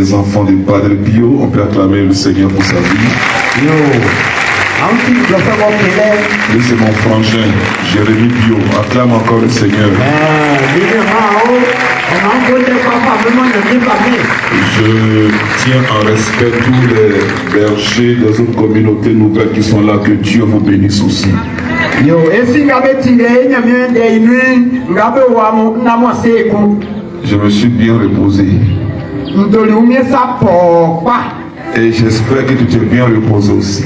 les enfants du Padre Pio. On peut acclamer le Seigneur pour sa vie. Lui, c'est mon frangin, Jérémy Pio. Acclame encore le Seigneur. Je tiens en respect tous les bergers des autres communautés nouvelles qui sont là. Que Dieu vous bénisse aussi. Je me suis bien reposé. Et j'espère que tu t'es bien reposé aussi.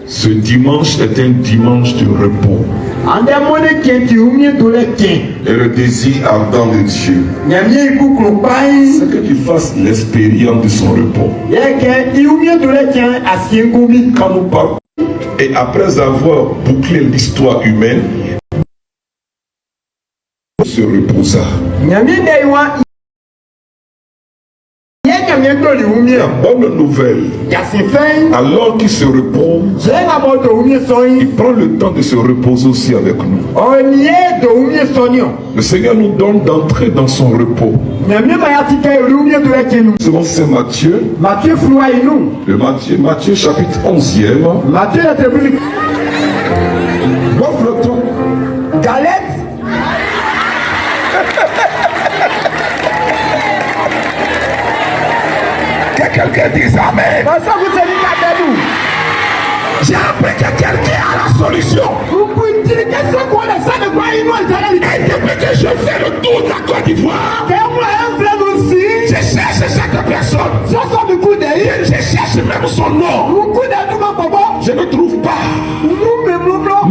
Ce dimanche est un dimanche de repos. Et le désir ardent de Dieu, c'est que tu fasses l'expérience de son repos. Quand nous parlons, et après avoir bouclé l'histoire humaine, il se reposa. La bonne nouvelle, alors qu'il se repose, il prend le temps de se reposer aussi avec nous. Le Seigneur nous donne d'entrer dans son repos. Selon Saint Matthieu, le Matthieu chapitre 11e. Offre-toi. Galette. Quelqu'un dise Amen. J'ai appris que quelqu'un a la solution. Et depuis que je fais le tour de la Côte d'Ivoire, je cherche chaque personne. Je cherche même son nom. Je ne trouve pas.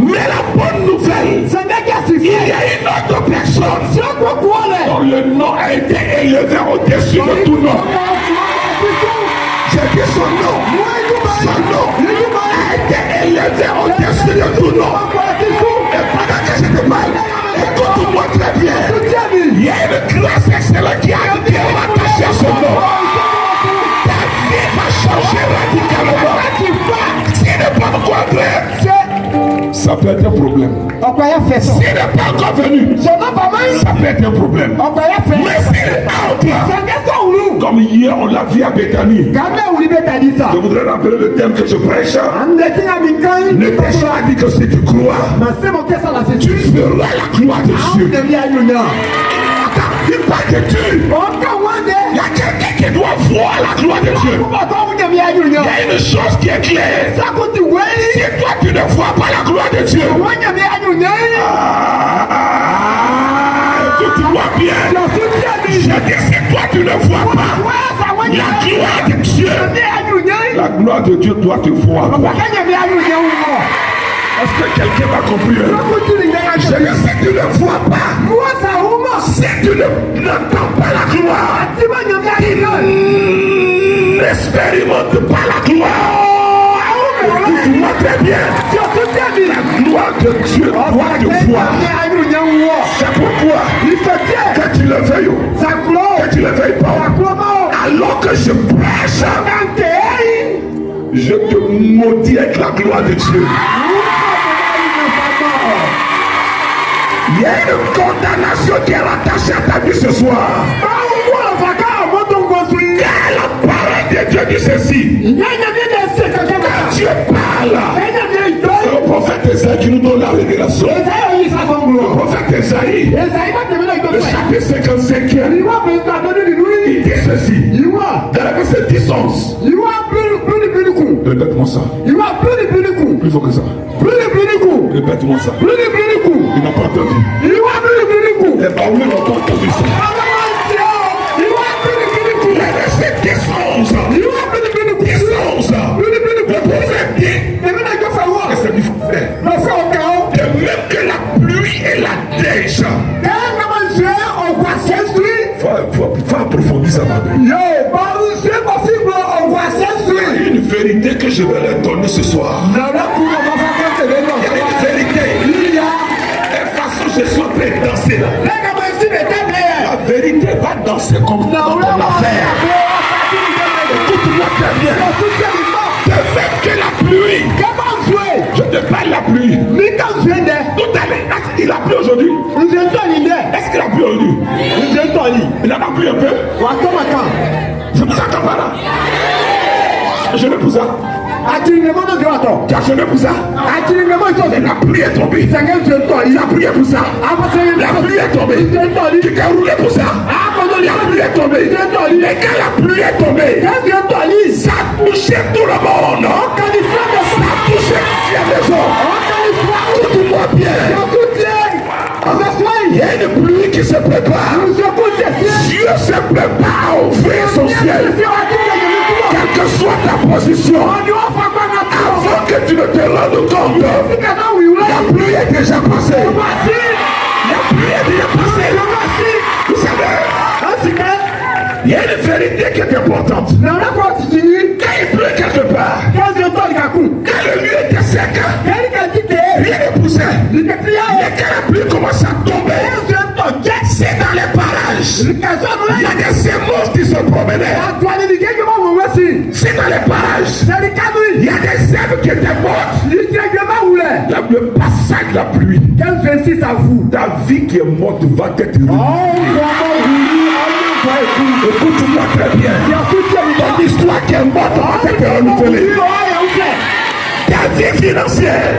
Mais la bonne nouvelle, il y a une autre personne dont le nom a été élevé au-dessus de tout nom. J'ai dit son nom. Son nom a été élevé au-dessus de tout nom. Et pendant que je te parle, écoute-moi très bien. Il y a une grâce excellente qui a été attachée à son nom. Ta vie va changer radicalement. Ce n'est pas encore vrai. Ça peut être un problème. S'il n'est pas encore venu, ça peut être un problème. Mais s'il est out, comme hier on l'a vu à Bethanie, je voudrais rappeler le thème que je prêche. Ne t'ai pas dit que si tu crois, tu feras la gloire de Dieu. Il pas que tu. Il y a quelqu'un qui doit voir la gloire de Dieu. Il y a une chose qui est claire. Si toi tu ne vois pas la gloire de Dieu, écoute-moi bien. Je dis si toi tu ne vois pas la gloire de Dieu, la gloire de Dieu doit te voir. Est-ce que quelqu'un m'a compris? Je dis si tu ne vois pas, si tu n'entends pas la gloire, n'expérimente pas la gloire. Écoute-moi très bien. La gloire de Dieu doit te voir. C'est pourquoi que tu le veuilles ou que tu le veuilles pas, alors que je prêche, je te maudis avec la gloire de Dieu. Il y a une condamnation qui est rattachée à ta vie ce soir. Car la parole de Dieu dit ceci. Quand Dieu parle, c'est le prophète Esaïe qui nous donne la révélation. Le prophète Esaïe, le chapitre 55, il dit ceci. Dans la verset 10, 11. Répète-moi ça. Plus fort que ça. Répète-moi ça. Il n'a pas entendu. Les paroles n'ont pas entendu ça. Le verset 10, 11. Le prophète dit que c'est du frère. De même que la pluie et la neige. Faut approfondir ça maintenant. Il y a une vérité que je vais leur donner ce soir. Il y a une vérité. Et façon je suis en train de danser là. La vérité va danser comme ça dans ton affaire. Écoute-moi très bien. De même que la pluie. Je te parle de la pluie. Tout à l'heure, il a plu aujourd'hui. Est-ce qu'il a plu aujourd'hui? Il en a plu un peu. Je vous attends pas là. Je ne pousse pas. Car je ne pousse pas. La pluie est tombée. La pluie est poussée. La pluie est tombée. Tu as roulé pour ça. La pluie est tombée. Et quand la pluie est tombée, ça a touché tout le monde. Ça a touché la maison. Tout le monde bien. Il y a une pluie qui se prépare. Dieu se prépare à ouvrir son ciel. Quelle que soit ta position, avant que tu ne te rendes compte, la pluie est déjà passée. La pluie est déjà passée. Vous savez, il y a une vérité qui est importante. Quand il pleut quelque part, quand le lieu était sec, rien ne poussait. Mais quand la pluie commence à tomber, c'est dans les parages. Il y a des semences qui se promenaient. C'est dans les parages. Il y a des herbes qui étaient mortes. Le passage de la pluie. Ta vie qui est morte va être renouvelée. Écoute-moi très bien. Ton histoire qui est morte va être renouvelée. Ta vie financière,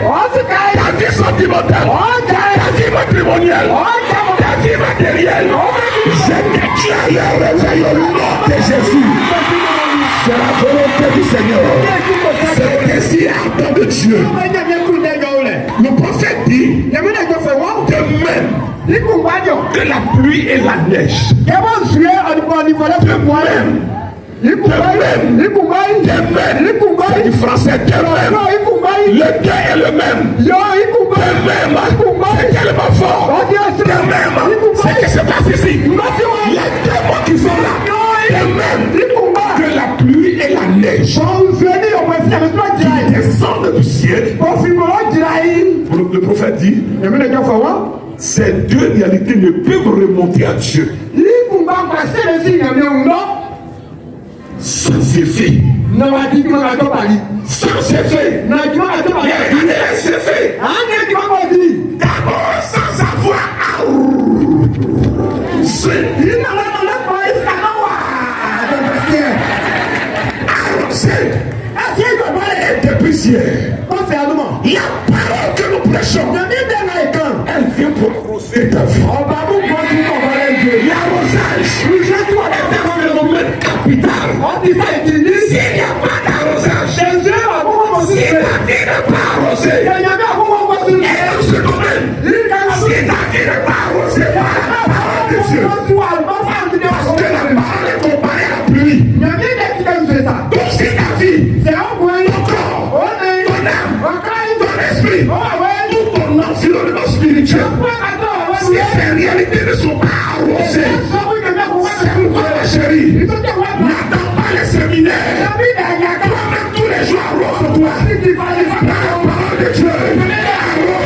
ta vie sentimentale, ta vie matrimoniale, ta vie matérielle. Je déclare le réveil au nom de Jésus. C'est la volonté du Seigneur. C'est le désir ardent de Dieu. Le prophète dit de même que la pluie et la neige. C'est du français de même. Le temps est le même. De même. C'est tellement fort. De même. C'est que c'est pas ici. Les démons qui sont là. De même que la pluie et la neige qui descendent du ciel. Le prophète dit, ces deux réalités ne peuvent remonter à Dieu sans effet. Sans effet. Regardez les effets. D'abord sans avoir et dépoussière. La parole que nous prêchons, elle vient pour arroser ta vie. L'arrosage est un phénomène capital. S'il n'y a pas d'arrosage, si la vie n'est pas arrosée, et dans ce domaine, si ta vie n'est pas arrosée par la parole de Dieu, parce que la parole est comparée à la pluie. Donc si ta vie, ton corps, ton âme, ton esprit, tout ton environnement spirituel, si ces réalités ne sont pas arrosées, c'est pourquoi ma chérie, n'attends pas les séminaires. Toi-même tous les jours arrose-toi. La parole de Dieu, arrose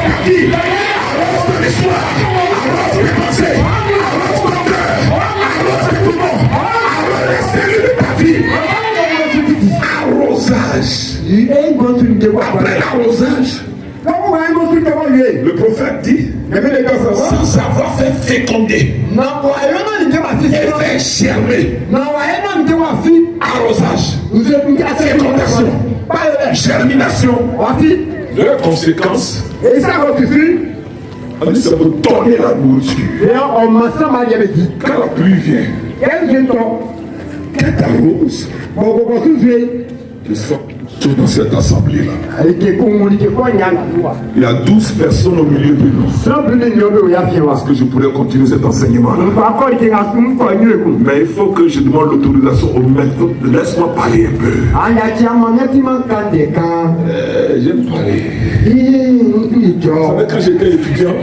ta vie, arrose ton histoire, arrose tes pensées, arrose ton cœur, arrose tes poumons, arrose les cellules de ta vie. Arrosage. Après l'arrosage, le prophète dit, sans avoir fait féconder et fait germer. Arrosage, fécondation, germination, leur conséquence, on dit ça peut donner la nourriture. Quand la pluie vient, quand t'arroses, tu sors dans cette assemblée-là. Il y a 12 personnes au milieu de nous. Est-ce que je pourrais continuer cet enseignement-là? Mais il faut que je demande l'autorisation au maître. Laisse-moi parler un peu. J'aime parler. Vous savez, quand j'étais étudiant,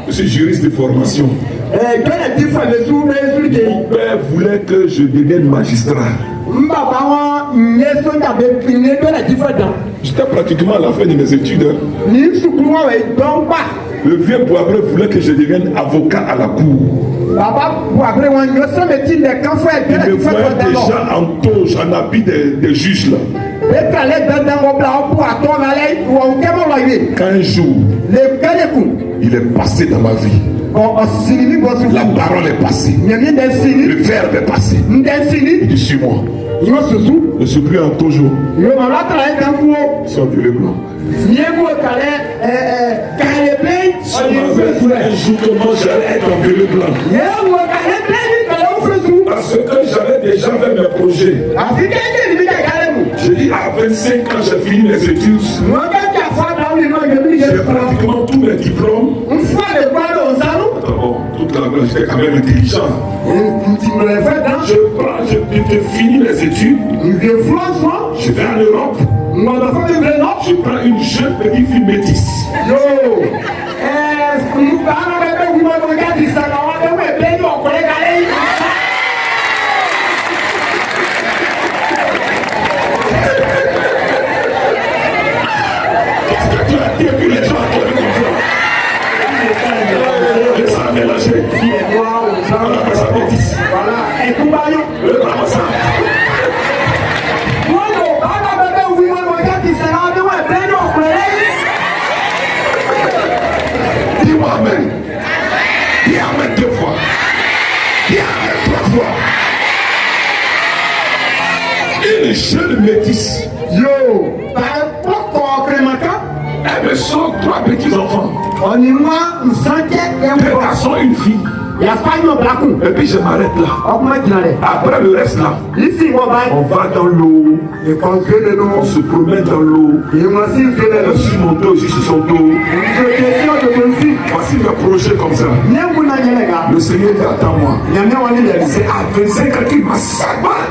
je suis juriste de formation. Mon père voulait que je devienne magistrat. J'étais pratiquement à la fin de mes études. Le vieux Boabré voulait que je devienne avocat à la cour. Il me voyait déjà en toge, en habit des juges là. Quand un jour, il est passé dans ma vie. La parole est passée. Le verbe est passé. Il suis moi. Je suis plus un toujours. C'est un violet blanc. Si on m'avait dit un jour comment j'allais être en violet blanc, parce que j'avais déjà fait mes projets. J'ai dit à 25 ans, j'ai fini mes études. J'ai pratiquement tous mes diplômes. Bon, toute la vie, j'étais quand même intelligent. Je finis mes études. Je vais en Europe. Je prends une jeune petite fille métisse. Dis-moi amen. Dis amen 2 fois. Dis amen 3 fois. Une jeune métisse. Elle me sort 3 petits enfants. 2 garçons, une fille. Et puis je m'arrête là. Après le reste là, on va dans l'eau, on se promène dans l'eau. Elle sur mon dos, je suis sur son dos. Voici le projet comme ça. Le Seigneur dit attends-moi. C'est à 25 ans qu'il m'a saccagé.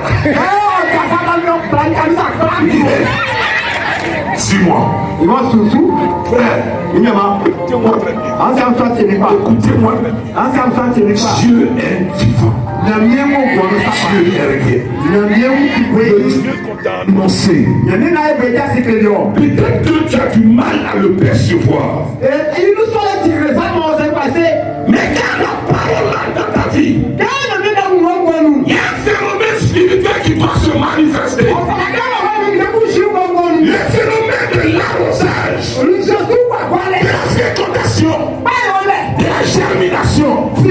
Suis-moi. Frère, écoutez-moi. Écoutez-moi. Dieu est vivant. Dieu est réel. Dieu qu'on t'a annoncé. Peut-être que tu as du mal à le percevoir. Mais quand la parole est dans ta vie, il y a un phénomène spirituel qui doit se manifester. Le phénomène de l'arrosage, de la fécondation, de la germination, et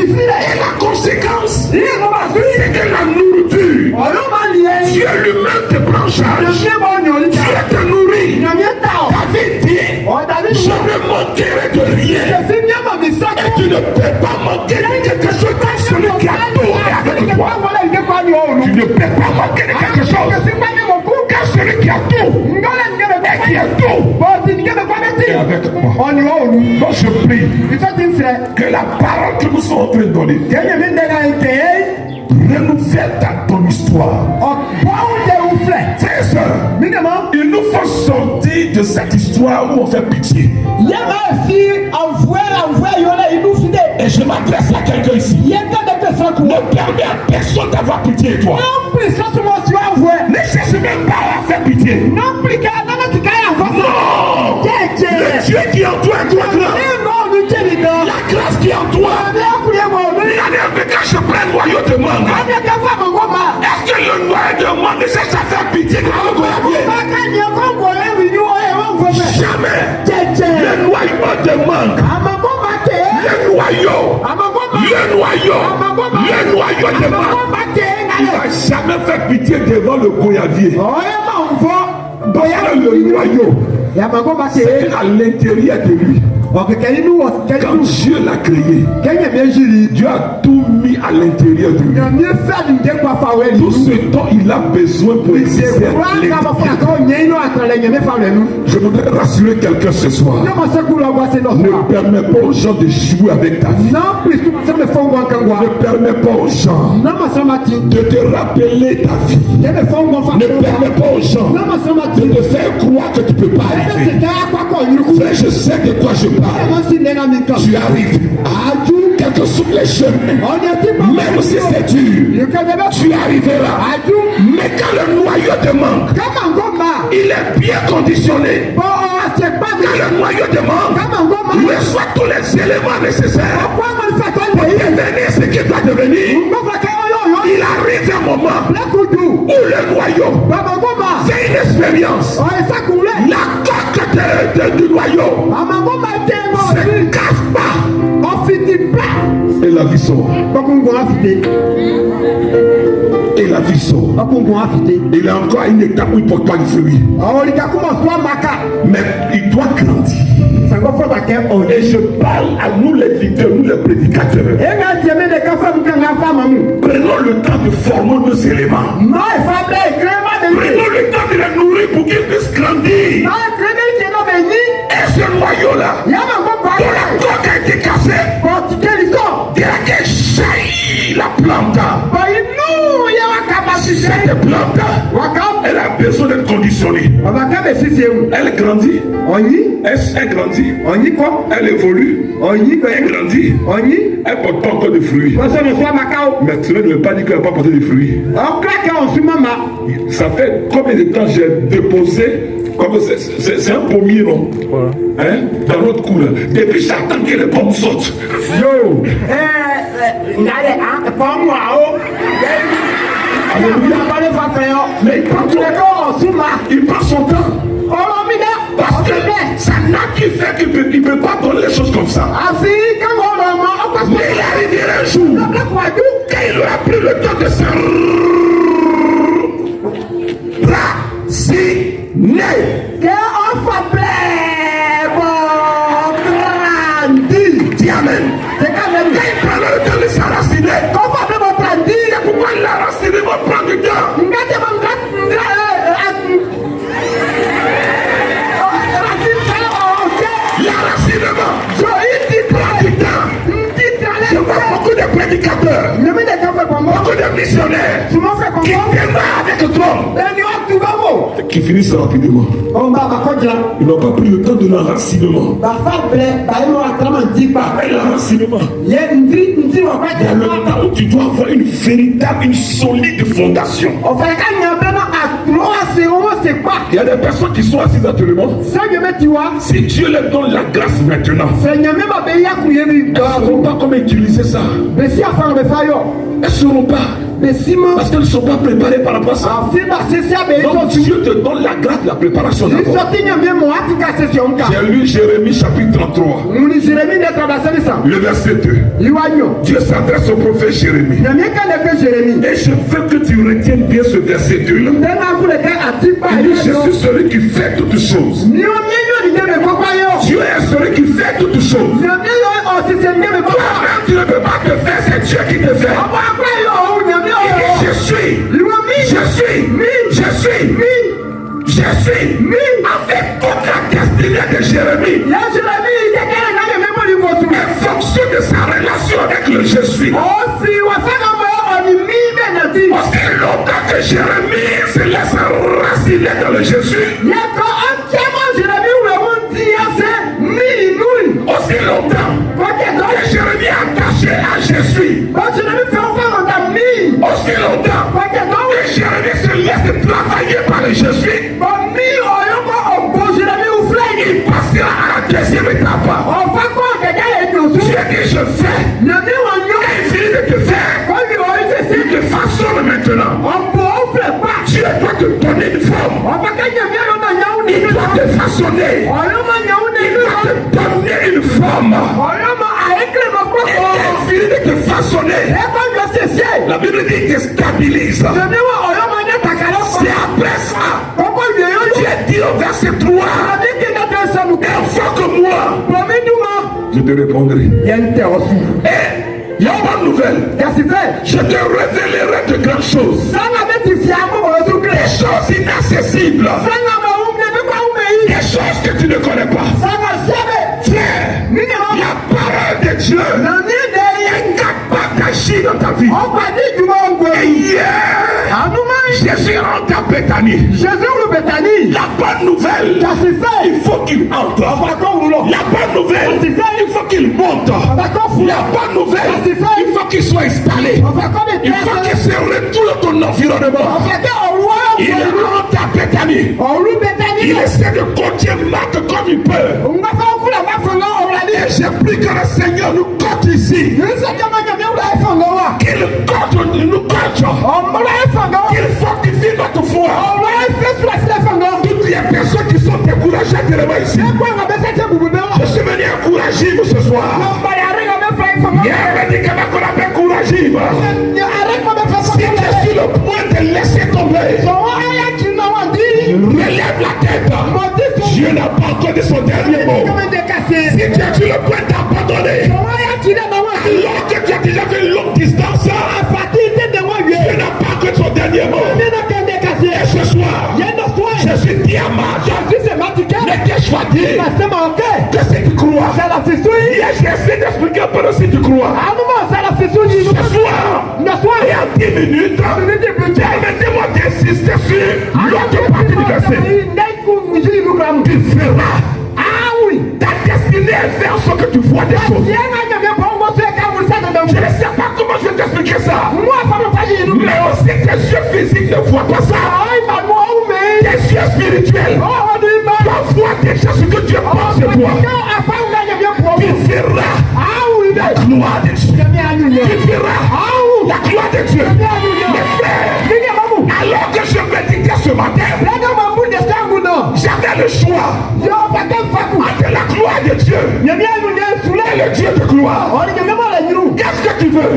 la conséquence, c'est que la nourriture, Dieu lui-même te branchage, Dieu te nourrit. David dit, je ne manquerai de rien. Et tu ne peux pas manquer de quelque chose car celui qui a tout est avec toi. Tu ne peux pas manquer de quelque chose car celui qui a tout et qui a tout est avec moi. Donc je prie que la parole que nous sommes en train de donner renouvelle ton histoire. Frères et sœurs, il nous faut sortir de cette histoire où on fait pitié. Et je m'adresse à quelqu'un ici. Ne permets à personne d'avoir pitié de toi. Ne cherche même pas à faire pitié. Non. Le Dieu qui est en toi est toi grand. La grâce qui est en toi. Il a dit que je prenne noyau de mangue. Est-ce que le noyau de mangue cherche à faire pitié quand le jamais. Le noyau de mangue. Le noyau de mangue. Il n'a jamais fait pitié devant le goyavier. Parce que le noyau, c'est à l'intérieur de lui. Quand Dieu l'a créé, Dieu a tout mis à l'intérieur de lui. Tout ce dont il a besoin pour exister. Je voudrais rassurer quelqu'un ce soir. Ne permets pas aux gens de jouer avec ta vie. Ne permets pas aux gens de te rappeler ta vie. Ne permets pas aux gens de te faire croire que tu ne peux pas arriver. Frère, je sais de quoi je parle. Tu arrives, quels que soient les chemins, même si c'est dur, tu arriveras. Mais quand le noyau te manque, il est bien conditionné. Quand le noyau te manque, reçois tous les éléments nécessaires pour devenir ce qu'il doit devenir. Il arrive un moment où le noyau fait une expérience. La coque du noyau se casse pas. la vie sort. Et la vie sort. Il a encore une étape où il ne porte pas de fruits. Mais il doit grandir. Et je parle à nous les leaders, nous les prédicateurs. Prenons le temps de former nos éléments. Prenons le temps de les nourrir pour qu'ils puissent grandir. Et ce noyau-là, dont la coque a été cassée, de laquelle jaillit la plante. Cette plante, elle a besoin d'être conditionnée. Elle grandit. Elle grandit. Elle évolue. Elle grandit. Elle ne porte pas encore de fruits. Mais cela ne veut pas dire qu'elle n'a pas porté de fruits. Ça fait combien de temps j'ai déposé? C'est un pommier, non? Hein? Dans notre cour. Depuis j'attends que les pommes sautent. Mais il prend son temps. Parce que ça n'a qui fait qu'il ne peut pas donner les choses comme ça. Mais il arrivera un jour quand il aura pris le temps de se raciner. Dis Amen. Quand il prend le temps de s'enraciner, c'est pourquoi l'enracinement prend du temps. L'enracinement prend du temps. Je vois beaucoup de prédicateurs, beaucoup de missionnaires qui démarrent avec le trône, qui finissent rapidement. Ils n'ont pas pris le temps de l'enracinement. L'enracinement, il y a le temps où tu dois avoir une véritable, une solide fondation. Il y a des personnes qui sont assises actuellement. Si Dieu leur donne la grâce maintenant, elles ne sauront pas comment utiliser ça. Elles ne sauront pas. Parce qu'elles ne sont pas préparées par rapport à ça. Donc Dieu te donne la grâce de la préparation d'abord. J'ai lu Jérémie chapitre 33. Le verset 2. Dieu s'adresse au prophète Jérémie. Et je veux que tu retiennes bien ce verset 2 là. Il dit, je suis celui qui fait toutes choses. Dieu est celui qui fait toutes choses. Toi-même tu ne peux pas te faire, c'est Dieu qui te fait. Je suis avec toute la destinée de Jérémie. En fonction de sa relation avec le je suis. Aussi longtemps que Jérémie se laisse raciner dans le je suis, aussi longtemps que Jérémie est attaché à je suis, aussi longtemps que Jérémie se laisse travailler par le je suis, il passera à la deuxième étape. Dieu dit je fais, et il finit de te faire, il te façonne maintenant. Dieu doit te donner une forme, il doit te façonner, il doit te donner une forme, et il finit de te façonner. La Bible dit qu'il stabilise. C'est après ça, Dieu dit au verset 3, enfant que moi, je te répondrai. Et il y a une bonne nouvelle. Je te révélerai de grandes choses. Des choses inaccessibles. Des choses que tu ne connais pas. Frère, la parole de Dieu est capable d'agir dans ta vie. Et hier, Jésus rentre à Béthanie. La bonne nouvelle, il faut qu'il entre. La bonne nouvelle, il faut qu'il monte. La bonne nouvelle, il faut qu'il soit installé. Il faut qu'il se retourne ton environnement. Il rentre à Béthanie. Il essaie de conduire Marc comme il peut. Et j'ai pris que le Seigneur nous compte ici. Qu'il nous compte. Qu'il fortifie notre foi. Toutes les personnes qui sont découragées actuellement ici, je suis venu encourager vous ce soir. Jésus s'est marqué. Mais qu'est-ce que tu dis? Qu'est-ce que tu crois? J'essaie d'expliquer un peu si tu crois. Ce soir, et en 10 minutes, permettez-moi d'insister sur l'autre partie du verset. Tu feras. Ah oui, ta destinée est faire ce que tu vois des choses. Je ne sais pas comment je vais t'expliquer ça. Mais aussi tes yeux physiques ne voient pas ça. Tes yeux spirituels doivent voir déjà ce que Dieu pense de toi. Tu verras la gloire de Dieu. Tu verras la gloire de Dieu. Mes frères, alors que je méditais ce matin, j'avais le choix entre la gloire de Dieu et le Dieu de gloire. Qu'est-ce que tu veux?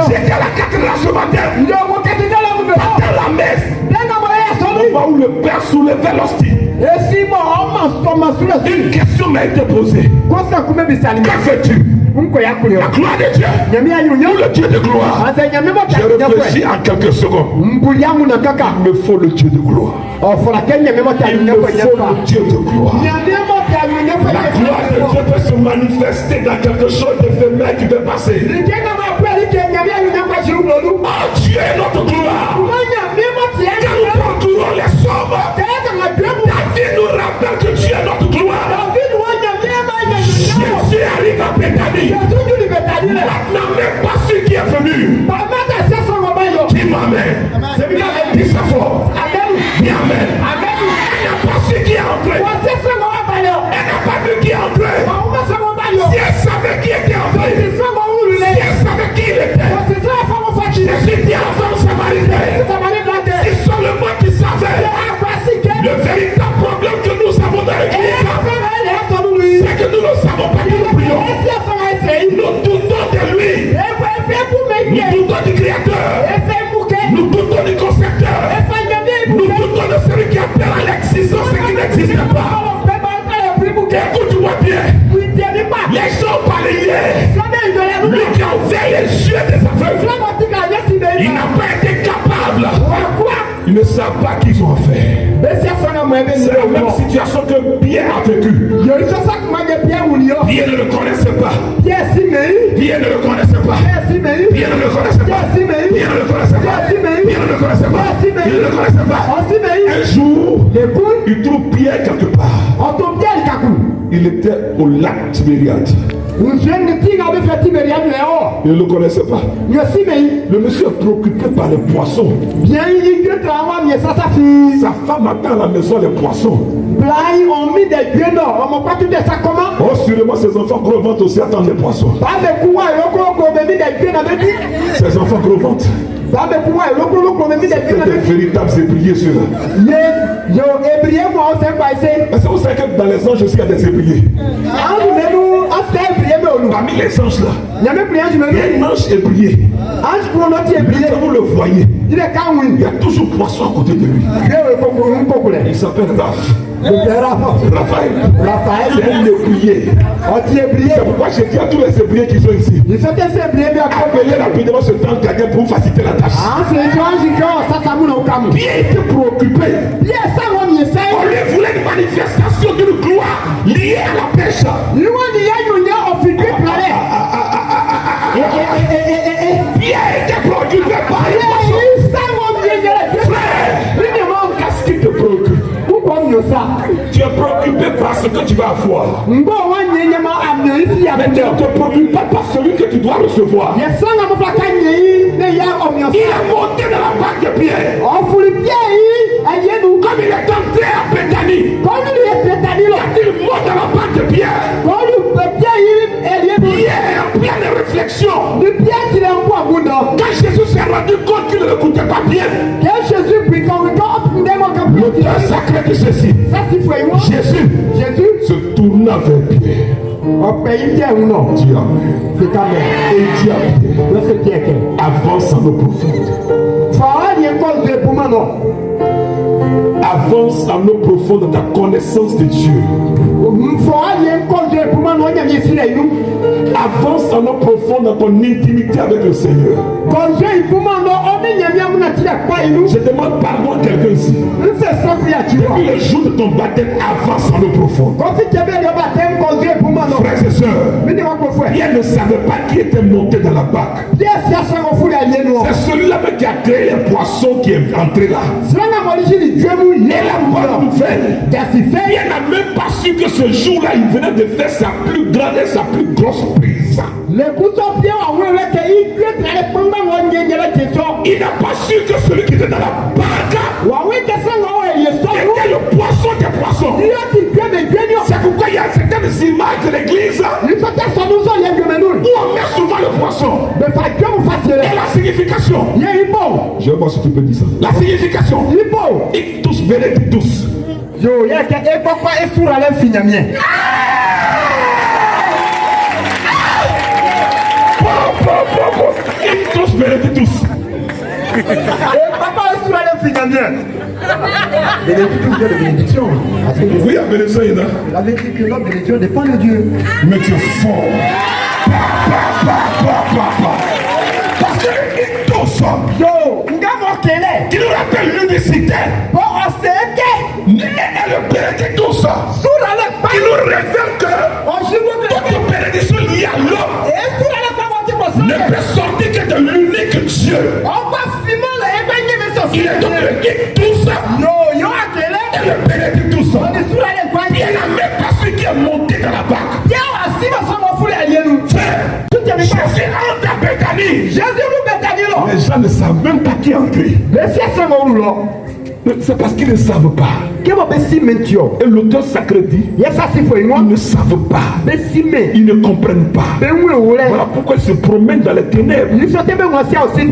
J'étais à la cathédrale ce matin. Dans la messe, au moment où le Père soulevait l'hostie, une question m'a été posée. Que fais-tu? La gloire de Dieu ou le Dieu de gloire? Je réfléchis en quelques secondes. Il me faut le Dieu de gloire. Il me faut le Dieu de gloire. La gloire de Dieu peut se manifester dans quelque chose d'éphémère qui peut passer. Oh, Dieu est notre gloire. Quand nous parcourons les sommes, David nous rappelle que Dieu est notre gloire. Jésus arrive à Bethanie. Maintenant, même pas celui qui est venu. Qui m'amène? Dis ça fort. Dis amen. Il n'y a pas celui qui est entré. Elle n'a pas vu qui est entré. Si elle savait qui était entré, si elle savait qui il était, Jésus dit à la femme samaritaine, si seulement tu savais le véritable problème que nous avons dans l'église, c'est que nous ne savons pas que nous prions. Nous doutons de lui. Nous doutons du Créateur. Nous doutons du Concepteur. Nous doutons de celui qui appelle à l'existence et qui n'existe pas. Écoute-moi bien. Les gens parlaient hier. Lui qui a ouvert les yeux des aveugles, il n'a pas été capable. Ils ne savent pas qu'ils ont fait. C'est la même situation que Pierre a vécu. Pierre ne le connaissait pas. Pierre ne le connaissait pas. Pierre ne le connaissait pas. Pierre ne le connaissait pas. Pierre ne le connaissait pas. Il ne le connaissait pas. Un jour, il trouve Pierre quelque part. Il était au lac Tibériade. Il ne le connaissait pas. Le monsieur est préoccupé par les poissons. Sa femme attend à la maison les poissons. Oh, sûrement ses enfants gros ventre aussi attendent les poissons. Ses enfants gros ventre. C'est des véritables ébriers ceux-là. Est-ce que vous savez que dans les anges aussi il y a des ébriers? Parmi les anges là, il y a un ange ébrier. Quand vous le voyez, il y a toujours poisson à côté de lui. Il s'appelle Raphaël. C'est un ébrier. C'est pourquoi j'ai dit à tous les ébriers qui sont ici, appelez rapidement ce temps gagné pour faciliter la tâche. Pierre était préoccupé. On lui voulait une manifestation d'une gloire liée à la pêche. Pierre était préoccupé par les poissons. Frère, qu'est-ce qui te préoccupe? Tu es préoccupé par ce que tu vas avoir. Mais tu ne te préoccupes pas par celui que tu dois recevoir. Il a monté dans la barque de Pierre. Comme il est entré à Bethanie. Quand il monte dans la barque de Pierre, Pierre en pleine réflexion. Quand Jésus s'est rendu compte qu'il ne l'écoutait pas bien, le Dieu sacré de ceci, Jésus se tourna vers Pierre. Dit amen. Et dit à Pierre, avance en eau profonde. Avance en eau profonde dans ta connaissance de Dieu. Avance en eau profonde dans ton intimité avec le Seigneur. Je demande pardon à quelqu'un ici. Depuis le jour de ton baptême, avance en eau profonde. Frères et sœurs, Pierre ne savait pas qui était monté dans la barque. C'est celui-là qui a créé les poissons qui est entré là. Et la bonne nouvelle, Pierre n'a même pas su que ce jour-là, il venait de faire sa plus grande et sa plus grosse prise. Il n'a pas su que celui qui était dans la barque était le poisson des poissons. C'est pourquoi il y a certaines images de l'église où on met souvent le poisson. Et la signification, je vais voir si tu peux dire ça. La signification, Ictus benedictus. Ictus benedictus. Bénédiction. Oui, à bénédiction, il y en a. Il avait dit que notre bénédiction dépend de Dieu. Mais tu es fort. Parce que Ictus, qui nous rappelle l'unicité, et le bénédictus, qui nous révèle que toute bénédiction liée à l'homme ne peut sortir que de l'unique Dieu. Il est donc le Ictus et le bénédictus. Il n'a même pas su qui est monté dans la barque. Jésus entre à Béthanie. Les gens ne savent même pas qui est entré. C'est parce qu'ils ne savent pas. Et l'auteur sacré dit, ils ne savent pas. Ils ne comprennent pas. Voilà pourquoi ils se promènent dans les ténèbres. Là, c'est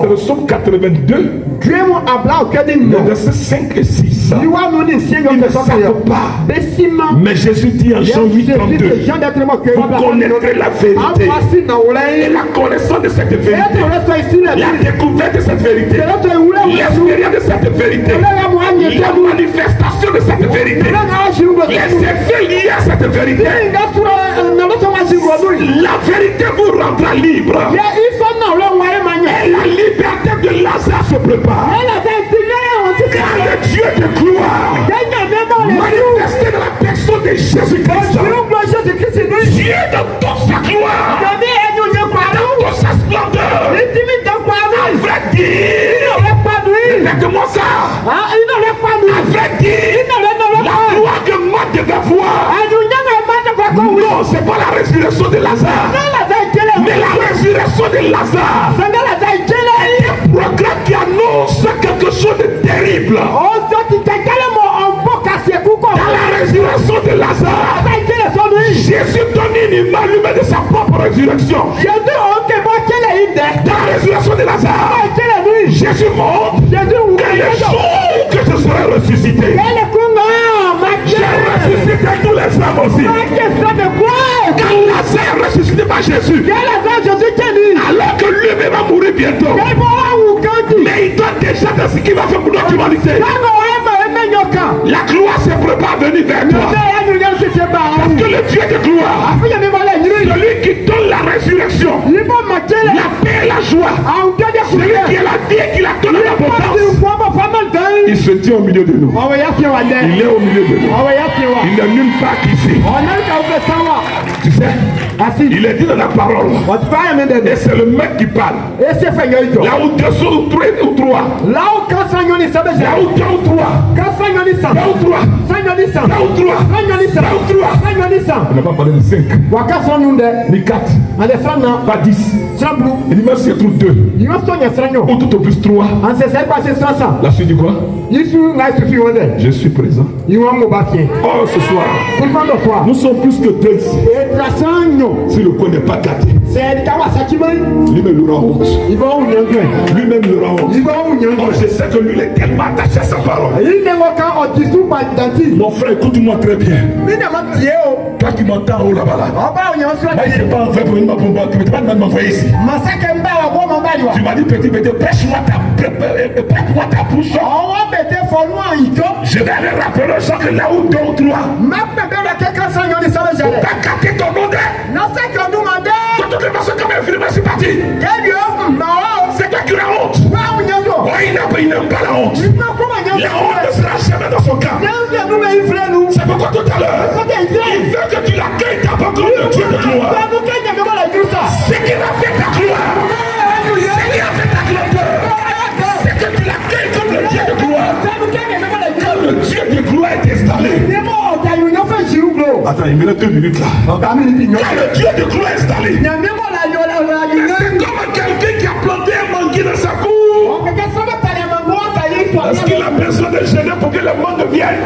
le psaume 82. Les versets 5 et 6. Ils ne savent pas. Mais Jésus dit en Jean 8:32, vous connaîtrez la vérité. Et la connaissance de cette vérité, la découverte de cette vérité, l'expérience de cette vérité, la manifestation de cette vérité, les effets liés à cette vérité, la vérité vous rendra libre. Et la liberté de Lazare se prépare. Car le Dieu de gloire manifesté dans la personne de Jésus-Christ, Dieu dans toute sa gloire, dans toute sa splendeur, à vrai dire, répète-moi ça, à vrai dire, la gloire que moi devais voir, non, c'est pas la résurrection de Lazare, mais la résurrection de Lazare, un programme qui annonce quelque chose de terrible. Dans la résurrection de Lazare, Jésus donne une image de sa propre résurrection. Dans la résurrection de Lazare, Jésus montre que le jour que je serai ressuscité, j'ai ressuscité tous les hommes aussi. Quand Lazare est ressuscité par Jésus, alors que lui va mourir bientôt, mais il donne déjà de ce qu'il va faire pour notre humanité. La gloire se prépare à venir vers toi. Parce que le Dieu de gloire, celui qui donne la résurrection, la paix et la joie, celui qui est la vie et qui la donne en abondance, il se tient au milieu de nous. Il est au milieu de nous. Il n'est nulle part ici. Tu sais, il est dit dans la parole. Et c'est le maître qui parle. Là où deux sont ou trois. Là où deux ou trois. On n'a pas parlé de 5 ni 4, pas 10. Il dit même s'il y a trop 2 ou tout au plus 3. La suite dit quoi? Je suis présent. Oh, ce soir nous sommes plus que 2 ici. Si le coin n'est pas gâté, Lui-même l'aura honte. Lui-même l'aura honte. Oh, je sais que lui il est tellement attaché à sa parole. Mon frère, écoute-moi très bien. Toi qui m'entends oh là-bas là. Moi, je n'ai pas envoyé pour une bombe. Tu ne peux pas m'envoyer ici. Tu m'as dit petit, prêche-moi ta bouche. Je vais aller rappeler aux gens que là où deux ou trois. T'as capté ton nom de toute façon, comme un film, c'est parti. C'est toi qui as honte. Oh, il n'aime pas la honte. La honte ne sera jamais dans son cas. C'est pourquoi tout à l'heure, il veut que tu l'accueilles ta parole de Dieu de gloire. C'est qu'il a fait ta gloire. C'est qu'il a fait ta gloire. C'est que tu l'accueilles comme le Dieu de gloire. Quand le Dieu de gloire est installé. Attends, il me reste 2 minutes là. Quand le Dieu de gloire est installé. C'est comme quelqu'un qui a planté un manguier dans sa cour. Est-ce qu'il a besoin de gêner pour que le mangue vienne?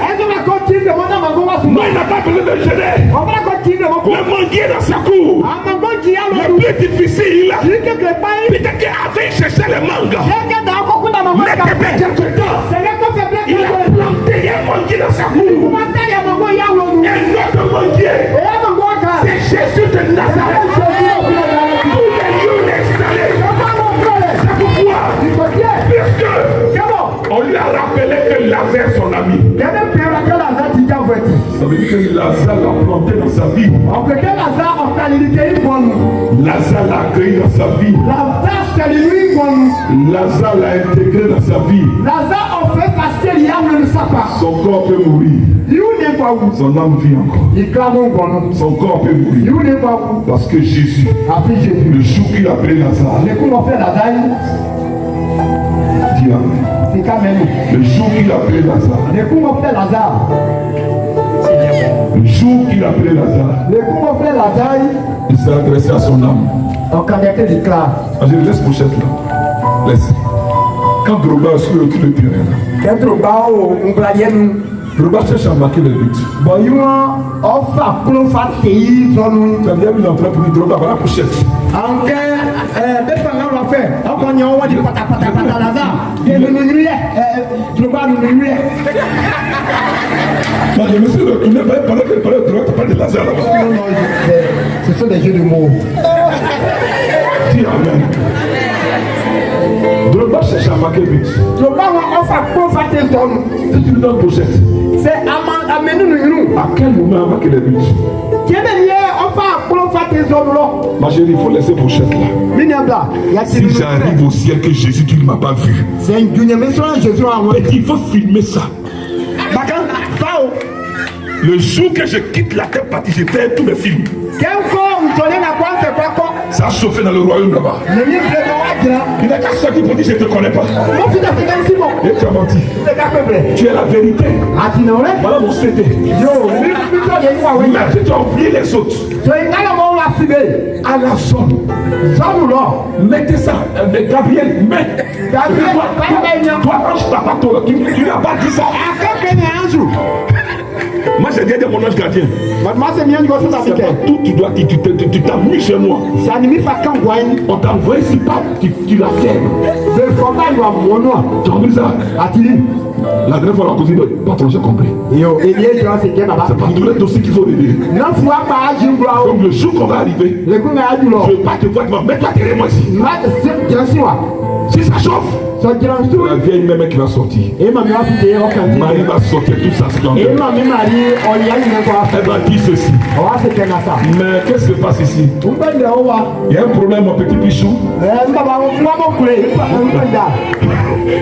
Non, il n'a pas besoin de gêner. Le manguier dans sa cour. Le plus difficile, peut-être qu'avait cherché le mangue. Mais depuis quelque temps, il a planté un manguier dans sa cour. Un autre manguier. C'est Jésus de Nazareth. Tous les lieux installés. C'est pourquoi, puisque on lui a rappelé que Lazare son ami. Ça veut dire que Lazare l'a planté dans sa vie. Lazare l'a accueilli dans sa vie. Lazare l'a intégré dans sa vie. Son corps peut mourir. Son âme vit encore. Son corps peut mourir. Parce que Jésus, le jour qu'il a appelé Lazare, dis amen. Le jour qu'il a appelé Lazare, le jour qu'il a appelé Lazare, il s'est adressé à son âme. Je laisse pochette là. Laisse. Quand Drogba est sur le terrain là, Drogba cherche à marquer le but. Tu as bien mis l'entrée pour lui, Drogba, voilà la pochette. Non, je me suis retourné pendant que tu parles de Lazare là-bas. Non, ce sont des jeux de mots. Dis amen. Drogba cherche à marquer le but. Si tu me donnes pochette, à quel moment a marqué le but? Ma chérie, il faut laisser pochette là. Si j'arrive au ciel que Jésus, tu ne m'as pas vu, il faut filmer ça. Le jour que je quitte la terre partie, je fais tous mes films. Ça a chauffé dans le royaume là-bas. Il n'a qu'à sortir pour dire je ne te connais pas. Et tu as menti. Tu es la vérité. Voilà mon CD. Mais tu as oublié les autres. À la zone. Mettez ça. Gabriel, toi, ange Tapato, tu n'as pas dit ça. Moi j'ai dit de mon ange gardien. Tout tu dois dire, tu t'as mis chez moi. On t'a envoyé ici, pas, tu l'as fait. Tu as compris ça? La dernière fois on a causé de patron, j'ai compris. C'est pas tous les dossiers qu'il faut aider. Donc le jour qu'on va arriver, je ne veux pas te voir, mets-toi derrière moi ici. Si ça chauffe, la vieille même qui va sortir. Marie va sortir tout ça. Elle va dire ceci. Mais qu'est-ce qui se passe ici? Il y a un problème, mon petit pichou.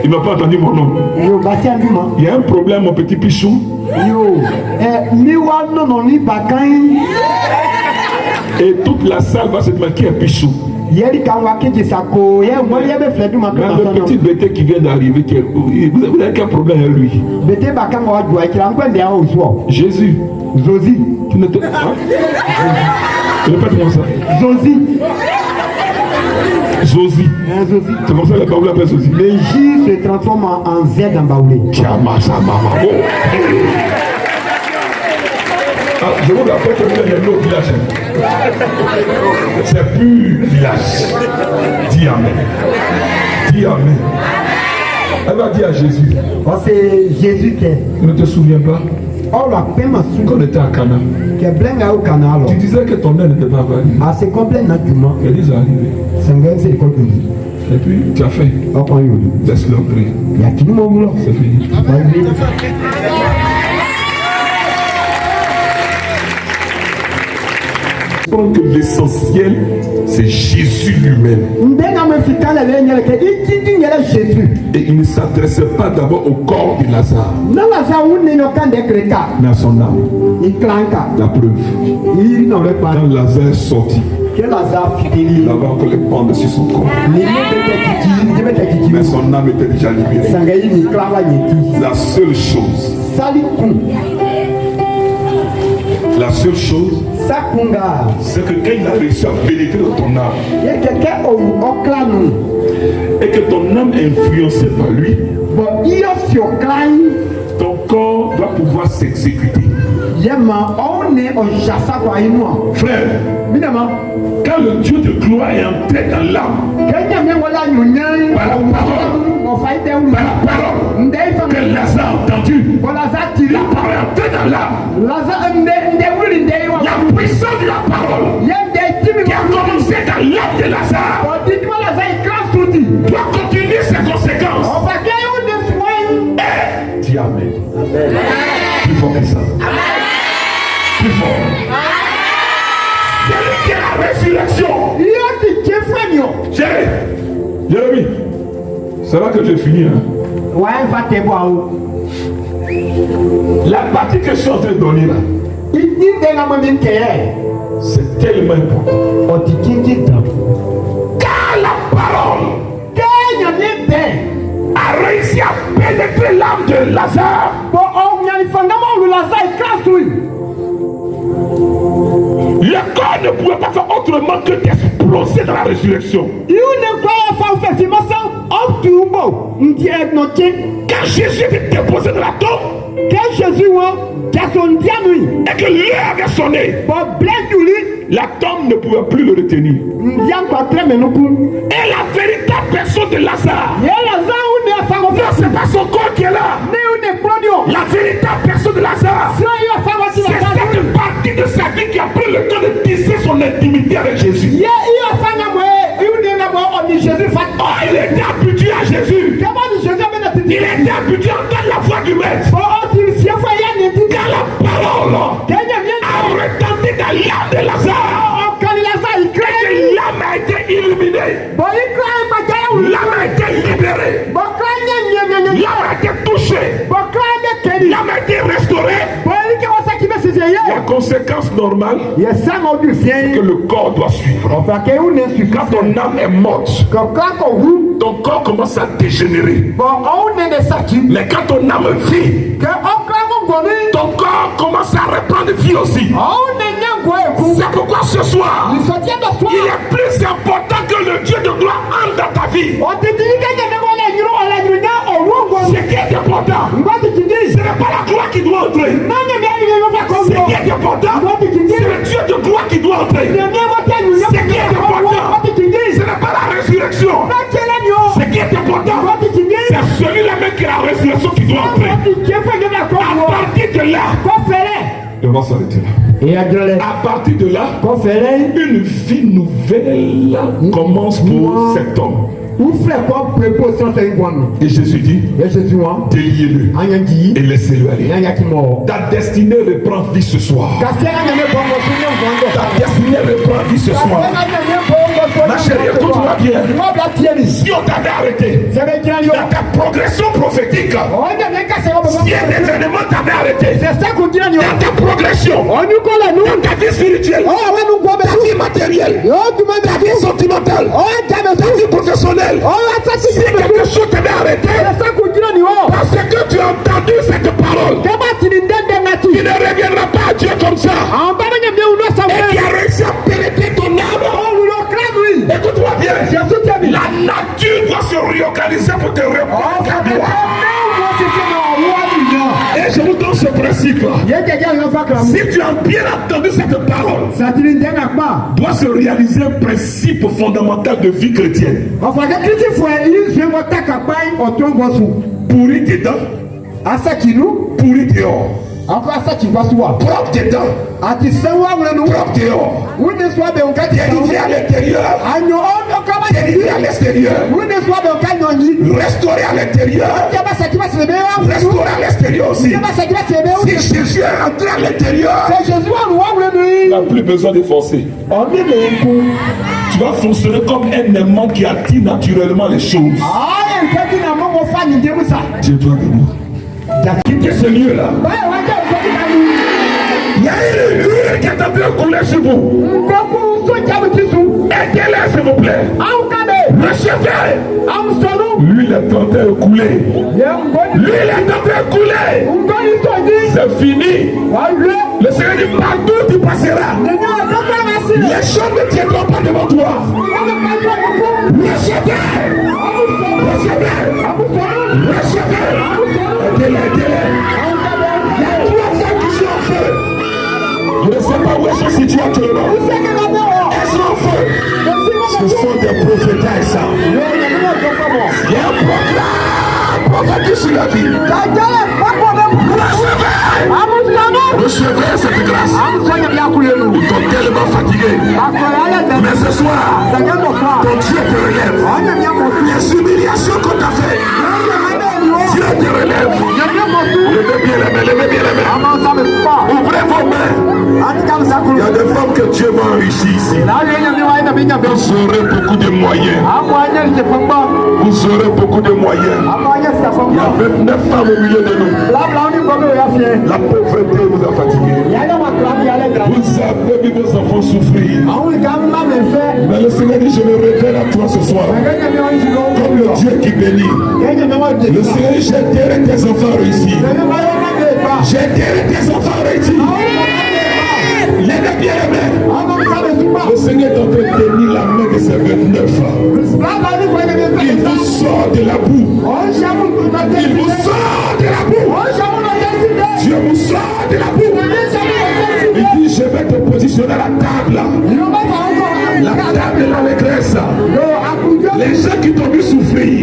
Il n'a pas entendu mon nom. Il y a un problème, mon petit pichou. Et toute la salle va se demander qui est pichou. Même le petit bébé qui vient d'arriver, vous avez quel problème avec lui? Jésus. Josie. Tu ne te... Répète-moi ça. Josie. Josie. C'est comme ça que la Baoulé appelle Josie. Le J se transforme en Z en Baoulé. Je vous rappelle que vous êtes au village. C'est plus village. Dis Amen. Dis Amen. Elle va dire à Jésus. Oh, c'est Jésus qui est. Tu ne te souviens pas? Oh, la paix m'a su. Quand on était à Cana, Qui est plein au canal. tu disais que ton aile n'était pas arrivée. Ah, c'est complet naturellement. Elle est arrivée. C'est un gars, c'est le code de vie. Et puis, tu as fait. Oh, quand il y Laisse-le prier. a qui nous m'a voulu. C'est fini. Je pense que l'essentiel, c'est Jésus lui-même. Et il ne s'adressait pas d'abord au corps de Lazare, mais à son âme. La preuve, quand Lazare est sorti, il avait encore les bandes sur son corps. Mais son âme était déjà libérée. La seule chose, c'est que quand il a réussi à pénétrer dans ton âme, et que ton âme est influencée par lui, ton corps doit pouvoir s'exécuter. Frère, quand le Dieu de gloire est entré dans l'âme, par la parole que Lazare a entendu, la parole est entrée dans l'âme. La puissance de la parole qui a commencé dans l'âme de Lazare doit continuer ses conséquences. Dis Amen. Plus fort que ça. Plus fort. C'est lui qui est la résurrection. Jérémie, c'est là que j'ai fini. Hein? La partie que je suis en train de donner là, c'est tellement important. Car la parole a réussi à pénétrer l'âme de Lazare. Le corps ne pouvait pas faire autrement que d'exploser dans la résurrection. Quand Jésus était déposé dans la tombe, et que l'heure avait sonné, la tombe ne pouvait plus le retenir. Et la véritable personne de Lazare, non, c'est pas son corps qui est là. La véritable personne de Lazare, c'est cette partie de sa vie qui a pris le temps de tisser son intimité avec Jésus. Oh, il était habitué à Jésus. Il était habitué à entendre la voix du maître. Car la parole a retenti dans l'âme de Lazare. Et l'âme a été illuminée. L'âme a été libérée. L'âme a été touchée. L'âme a été restaurée. La conséquence normale, c'est que le corps doit suivre. Quand ton âme est morte, ton corps commence à dégénérer. Mais quand ton âme vit, ton corps commence à reprendre vie aussi. C'est pourquoi ce soir, il est plus important que le Dieu de gloire entre dans ta vie. Ce qui est important, ce n'est pas la gloire qui doit entrer. Ce qui est important, c'est le Dieu de gloire qui doit entrer. Ce qui est important, ce n'est pas la résurrection. Ce qui est important, c'est celui-là même qui est la résurrection qui doit entrer. À partir de là, on va s'arrêter là. À partir de là, une vie nouvelle commence pour cet homme. Et Jésus dit, déliez-le et laissez-le aller. Ta destinée reprend vie ce soir. Ta destinée reprend vie ce soir. Ma chérie, écoute-moi bien. Si on t'avait arrêté dans ta progression prophétique, si un événement t'avait arrêté dans ta progression, dans ta vie spirituelle, ta vie matérielle, ta vie sentimentale, ta vie professionnelle, si quelque chose t'avait arrêté, parce que tu as entendu cette parole, tu ne reviendras pas à Dieu comme ça. Et qui a réussi à pénétrer ton âme. Écoute-moi bien. La nature doit se réorganiser pour te reprendre ta gloire. Et je vous donne ce principe. Si tu as bien entendu cette parole, doit se réaliser un principe fondamental de vie chrétienne. Pourri dedans, pourri dehors. Propre dedans, propre dehors. Délivré à l'intérieur, délivré à l'extérieur. Restauré à l'intérieur, restauré à l'extérieur aussi. Si Jésus est rentré à l'intérieur, il n'a plus besoin de forcer. Tu vas fonctionner comme un aimant qui attire naturellement les choses. Tiens-toi debout. Quittez ce lieu-là. Il y a une huile qui est en train de couler sur vous. Aidez-les, s'il vous plaît. Recevez. L'huile est en train de couler. L'huile est en train de couler. C'est fini. Le Seigneur dit partout tu passeras. Les choses ne tiendront pas devant toi. Recevez. Recevez. Recevez. Aidez-les, aidez-les. Il y a 3 femmes qui sont en feu. Je ne sais pas où elles sont situées actuellement. Elles sont en feu. Ce sont des prophéties, ça. Il y a un programme prophétique sur la vie. Recevez cette grâce. Ils sont tellement fatigués. Mais ce soir, ton Dieu te relève. Les humiliations qu'on t'a fait, Dieu te relève. Levez bien les mains, levez bien les mains. Ouvrez vos mains. Il y a des femmes que Dieu m'a enrichi ici. Vous aurez beaucoup de moyens. Vous aurez beaucoup de moyens. Il y a 29 femmes au milieu de nous. La pauvreté vous a fatigué. Vous avez vu vos enfants souffrir. Mais le Seigneur dit, je me révèle à toi ce soir. Comme le Dieu qui bénit. Le Seigneur dit, j'aiderai tes enfants réussir. J'aiderai tes enfants réussir. Lève bien les mains. Le Seigneur est en train de tenir la main de ses 29 femmes. Il vous sort de la boue. Il vous sort de la boue. Dieu vous sort de la boue. Il dit, je vais te positionner à la table là. La table de l'allégresse. Les gens qui t'ont vu souffrir.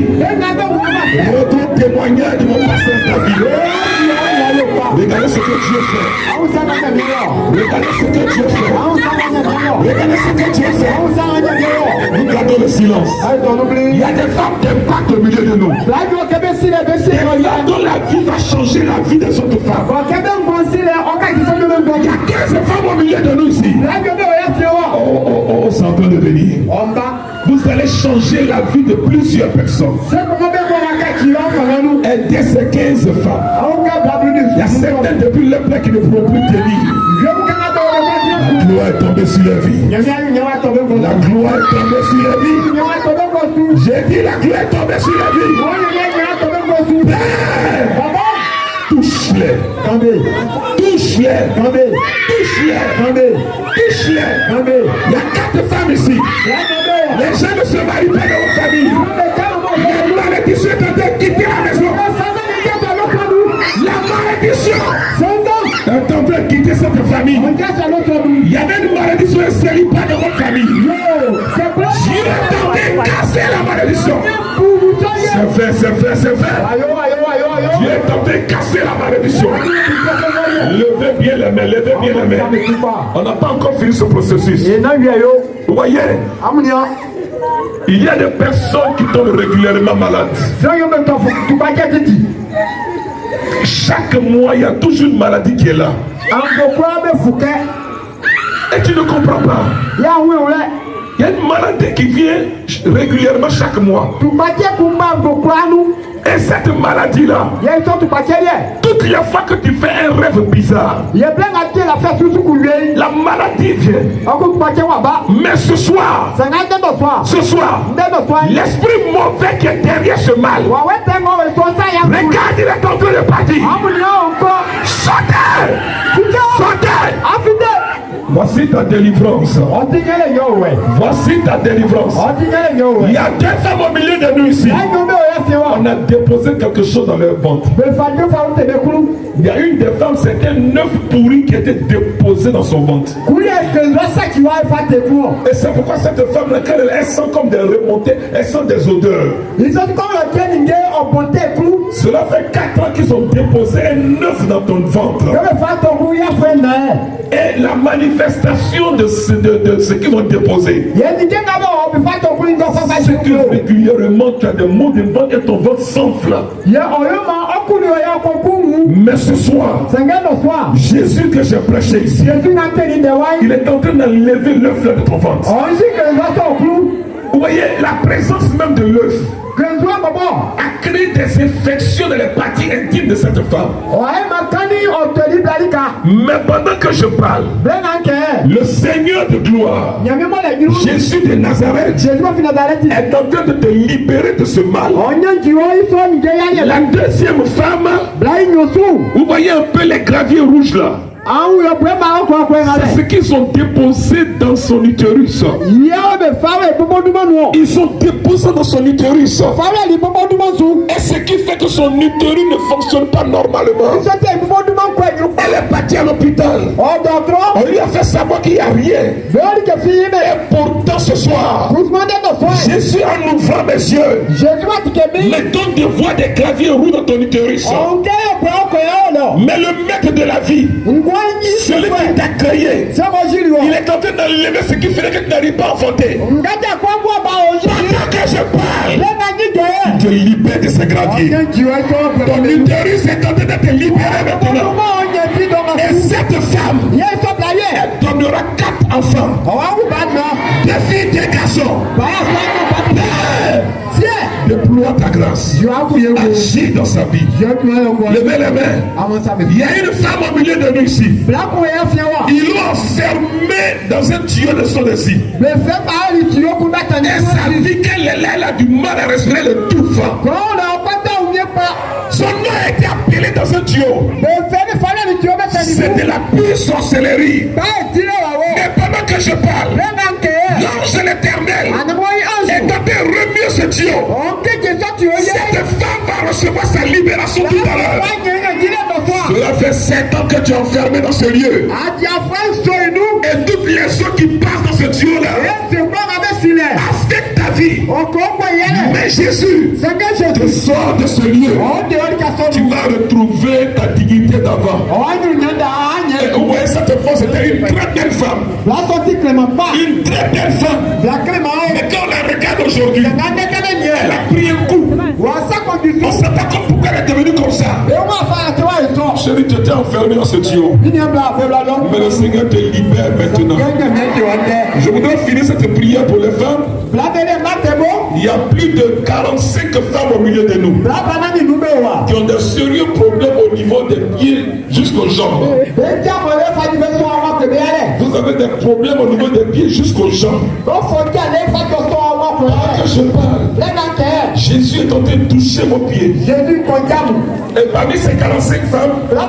Votre témoignage de mon passé de ta vie. Regardez ce que Dieu fait. Regardez ce que Dieu fait. Regardez ce que Dieu fait. Nous gardons le silence. Il y a des femmes d'impact au milieu de nous. Des femmes dont la vie va changer la vie des autres femmes. Il y a 15 femmes au milieu de nous ici. Oh, c'est en train de venir. Vous allez changer la vie de plusieurs personnes. Aidez ces 15 femmes. Il y a certaines depuis le plat qui ne pourront plus tenir. La gloire est tombée sur la vie. La gloire est tombée sur la vie. J'ai dit la gloire est tombée sur la vie. Touche-les. Touche-les. Touche-les. Touche-les. Il y a 4 femmes ici. Les gens ne se marient pas dans votre famille. Les malédictions sont en train de quitter la maison. La malédiction est en train de quitter cette famille. Il y avait une malédiction et célibat dans votre famille. Dieu est en train de casser la malédiction. C'est fait, c'est fait, c'est fait. Dieu est en train de casser la malédiction. Levez bien les mains, levez bien les mains. On n'a pas encore fini ce processus. Vous voyez, il y a des personnes qui tombent régulièrement malades. Chaque mois, il y a toujours une maladie qui est là. Et tu ne comprends pas. Il y a une maladie qui vient régulièrement chaque mois. Et cette maladie-là, toutes les fois que tu fais un rêve bizarre, la maladie vient. Mais ce soir, l'esprit mauvais qui est derrière ce mal, regarde, il est en train de partir. Sortez! Sortez! Voici ta délivrance. Voici ta délivrance. Il y a 2 femmes au milieu de nous ici. On a déposé quelque chose dans leur ventre. Il y a une des femmes, c'était un œuf pourri qui était déposé dans son ventre. Et c'est pourquoi cette femme, laquelle elle sent comme des remontées, elle sent des odeurs. Cela fait 4 ans qu'ils ont déposé un œuf dans ton ventre. Et la manifestation de ce qu'ils ont déposé, c'est que régulièrement tu as des maux de ventre et ton ventre s'enfle. Mais ce soir, Jésus que j'ai prêché ici, il est en train d'enlever l'œuf de ton ventre. Vous voyez, la présence même de l'œuf a créé des infections dans les parties intimes de cette femme. Mais pendant que je parle, le Seigneur de gloire, Jésus de Nazareth, est en train de te libérer de ce mal. La deuxième femme, vous voyez un peu les graviers rouges là. C'est ce qu'ils ont déposé dans son utérus. Ils ont déposé dans son utérus. Et ce qui fait que son utérus ne fonctionne pas normalement. Elle est partie à l'hôpital. On lui a fait savoir qu'il n'y a rien. Et pourtant ce soir, Jésus, en ouvrant mes yeux, me donne de voir des graviers rouges dans ton utérus. Mais le maître de la vie, celui qui t'a créé, il est en train d'enlever ce qui fait que tu n'arrives pas à enfanter. Pendant que je parle, te libère de ces graviers. Ton utérus est en train de te libérer maintenant. Et cette femme, elle donnera 4 enfants. 2 filles, 2 garçons. Déploie ta grâce. Agis dans sa vie. Levez les mains. Il y a une femme au milieu de nous ici. Ils l'ont enfermée dans un tuyau de son dessus. Et sa vie qu'elle est là, elle a du mal à respirer le tout fort. Son nom a été appelé dans un tuyau. C'est de la pure sorcellerie. Mais pendant que je parle, l'ange de l'Éternel est en train de remuer ce tuyau. Cette femme va recevoir sa libération tout à l'heure. Cela fait 7 ans que tu es enfermé dans ce lieu. Et toutes les gens qui passent dans ce tuyau-là affectent ta vie. Mais Jésus te sort de ce lieu. Tu vas retrouver ta dignité d'avant. Et vous voyez, cette femme, c'était une très belle femme. Une très belle femme. Mais quand on la regarde aujourd'hui, elle a pris un coup. On ne sait pas pourquoi elle est devenue comme ça. Chérie, tu étais enfermé dans ce tuyau. Mais le Seigneur te libère maintenant. Je voudrais finir cette prière pour les femmes. Il y a plus de 45 femmes au milieu de nous qui ont de sérieux problèmes au niveau des pieds jusqu'aux jambes. Vous avez des problèmes au niveau des pieds jusqu'aux jambes. Que je parle, Jésus est en train de toucher mon pied. Et parmi ces 45 femmes, il y a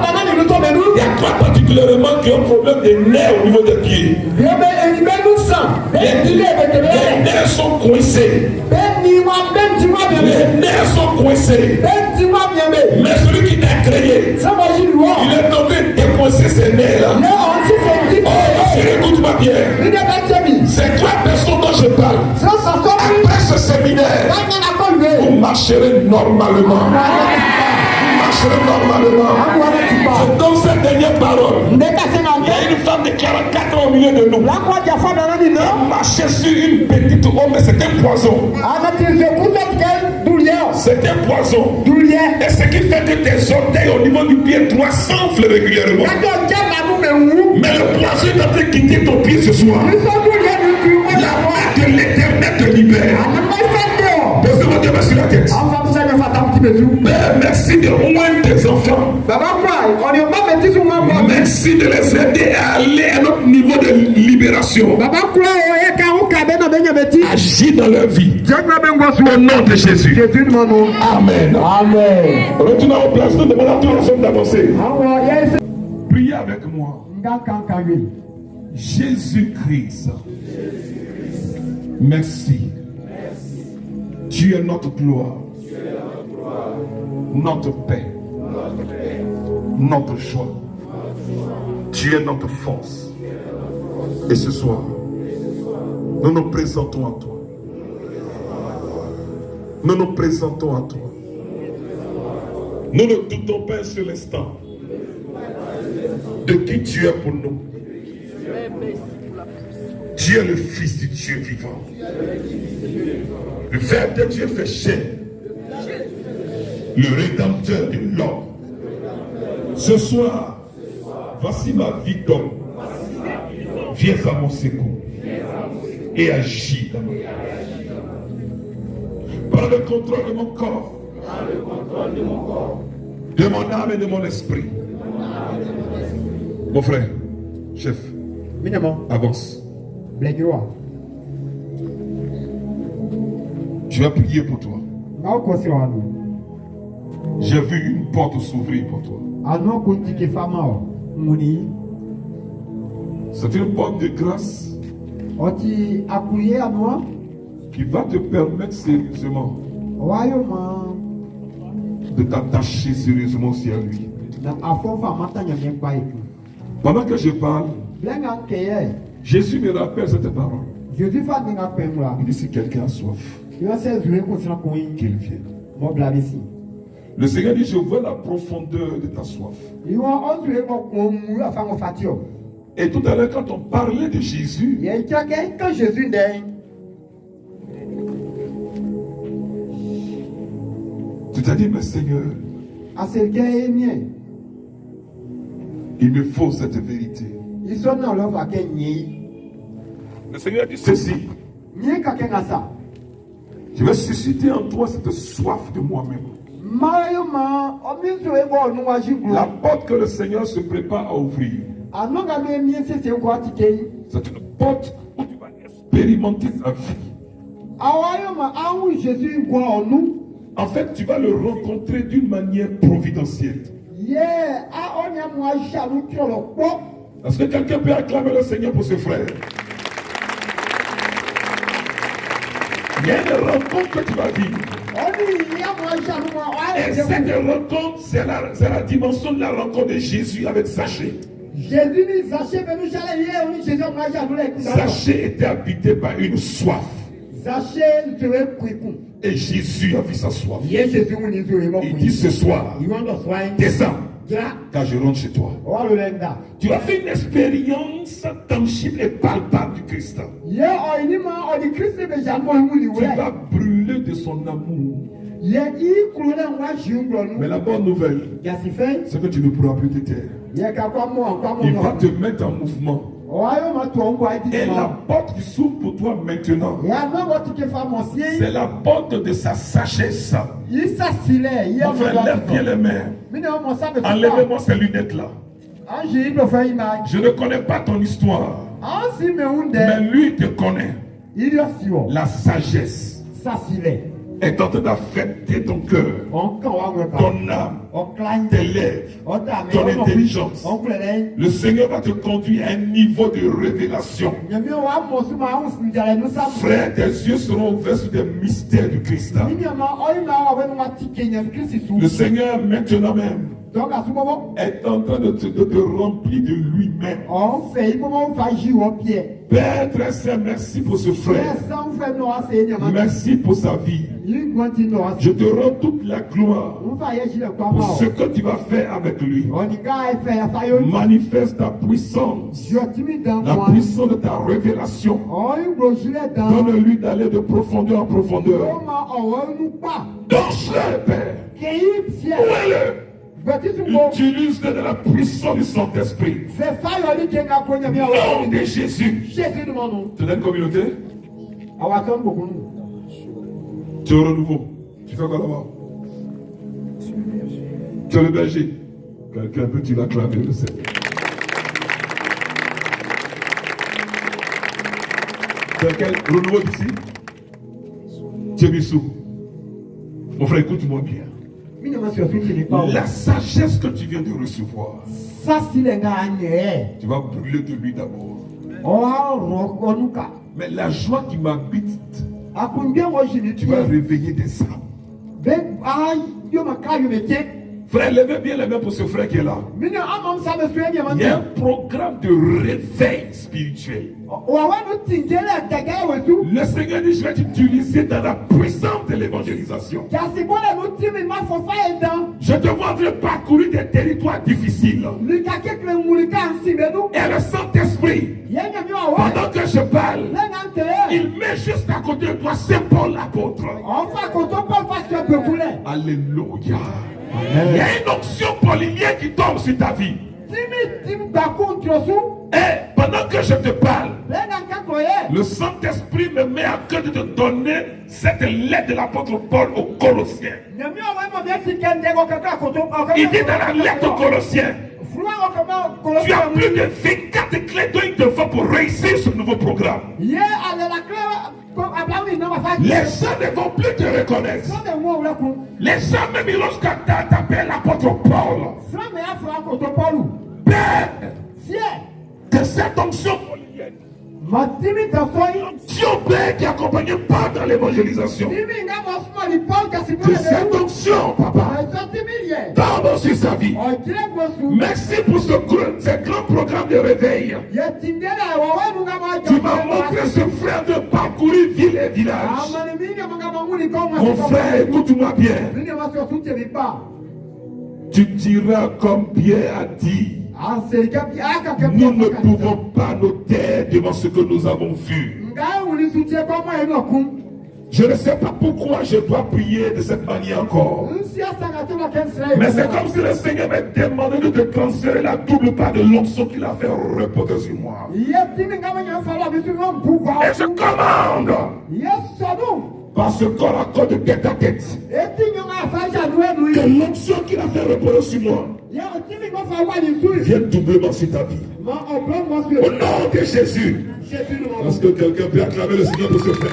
3 particulièrement qui ont problème des nerfs au niveau des pieds. Les nerfs sont coincés. Les nerfs sont coincés. Mais celui qui t'a créé, il est en train de décoincer ces nerfs-là. Oh, écoute-moi bien. C'est 3 personnes dont je parle. Après ce séminaire, vous marcherez normalement. Je donne cette dernière parole. Il y a une femme de 44 ans au milieu de nous. Elle marchait sur une petite eau, mais c'était un poison. C'est un poison. Et ce qui fait que tes orteils au niveau du pied droit s'enflent régulièrement. Mais le poison est en train de quitter ton pied ce soir. La main de l'Éternel te libère. Posez-moi deux mains sur la tête. Père, merci de loin tes enfants. Merci de les aider à aller à notre niveau de libération. Agis dans leur vie. Au nom de Jésus. Amen. Retournons en place. Nous demandons à tous ensemble d'avancer. Priez avec moi. Jésus-Christ. Merci. Tu es notre gloire. notre paix, notre joie. Tu es notre force. Et ce soir, nous nous présentons à toi. Nous nous présentons à toi. Nous ne doutons pas sur l'instant de qui tu es pour nous. Tu es le Fils du Dieu vivant. Le Verbe de Dieu fait chair. Le Rédempteur de l'homme. Ce soir, voici ma vie d'homme. Viens à mon secours et agis dans ma vie. Prends le contrôle de mon corps, de mon âme et de mon esprit. Mon frère, chef, avance. Je vais prier pour toi. J'ai vu une porte s'ouvrir pour toi. C'est une porte de grâce qui va te permettre sérieusement de t'attacher sérieusement aussi à lui. Pendant que je parle, Jésus me rappelle cette parole. Il dit si quelqu'un a soif, qu'il vienne. Le Seigneur dit je vois la profondeur de ta soif. Et tout à l'heure quand on parlait de Jésus, tu t'as dit mais Seigneur, il me faut cette vérité. Le Seigneur dit ceci. Je vais susciter en toi cette soif de moi-même. La porte que le Seigneur se prépare à ouvrir, c'est une porte où tu vas expérimenter sa vie. En fait, tu vas le rencontrer d'une manière providentielle. Est-ce que quelqu'un peut acclamer le Seigneur pour ses frères? Il y a une rencontre que tu vas vivre. Et cette rencontre, c'est la dimension de la rencontre de Jésus avec Zachée. Zachée était habité par une soif. Et Jésus a vu sa soif. Il dit ce soir, descends, car je rentre chez toi. Tu as fait une expérience tangible et palpable du Christ. Tu vas brûler de son amour. Mais la bonne nouvelle, c'est que tu ne pourras plus te taire. Il va te mettre en mouvement. Et la porte qui s'ouvre pour toi maintenant, c'est la porte de sa sagesse. Enfin, lève bien les mains. Enlève-moi ces lunettes-là. Je ne connais pas ton histoire, mais lui te connaît. La sagesse est en train d'affecter ton cœur, ton âme, tes lèvres, ton intelligence. Le Seigneur va te conduire à un niveau de révélation. Frère, tes yeux seront ouverts sur des mystères du Christ. Le Seigneur maintenant même est en train de te remplir de lui-même. Père très saint, merci pour ce frère. Merci pour sa vie. Je te rends toute la gloire pour ce que tu vas faire avec lui. Manifeste ta puissance, la puissance de ta révélation. Donne-lui d'aller de profondeur en profondeur. Danse-le, Père. Où utilise-le de la puissance du Saint-Esprit. Nom de Jésus. Tu es une communauté? Tu es au renouveau. Tu fais quoi là-bas? Tu es le berger. Quelqu'un peut-il acclamer le Seigneur? Quelqu'un renouveau d'ici? Tu es Bissou. Mon frère, écoute-moi bien. La sagesse que tu viens de recevoir, tu vas brûler de lui d'abord. Mais la joie qui m'habite, tu vas réveiller des âmes. Frère, levez bien les mains pour ce frère qui est là. Il y a un programme de réveil spirituel. Le Seigneur dit, je vais t'utiliser dans la puissance de l'évangélisation. Je te vois en train de parcourir des territoires difficiles. Et le Saint-Esprit, pendant que je parle, il met juste à côté de toi Saint Paul l'apôtre. Alléluia. Il y a une onction paulinienne qui tombe sur ta vie. Et pendant que je te parle, le Saint-Esprit me met à cœur de te donner cette lettre de l'apôtre Paul aux Colossiens. Il dit dans la lettre aux Colossiens, tu as plus de 24 clés d'œil devant pour réussir ce nouveau programme. Les gens ne vont plus te reconnaître. Les gens, même lorsqu'on t'appelle l'apôtre Paul, Père, que cette onction paulinienne, l'onction Père qui accompagne pas dans l'évangélisation, que cette onction, papa, tombe sur sa vie. Merci pour ce grand programme de réveil. Tu vas montrer ce frère de parcourir ville et village. Mon frère, écoute-moi bien. Tu diras comme Pierre a dit, nous ne pouvons pas nous taire devant ce que nous avons vu. Je ne sais pas pourquoi je dois prier de cette manière encore. Mais c'est comme si le Seigneur m'a demandé de te transférer la double part de l'onction qu'il a fait reposer sur moi. Et je commande par ce corps à corps de tête à tête que l'onction qu'il a fait reposer sur moi vienne doublement sur ta vie. Au nom de Jésus. Est-ce que quelqu'un peut acclamer le Seigneur de ce frère?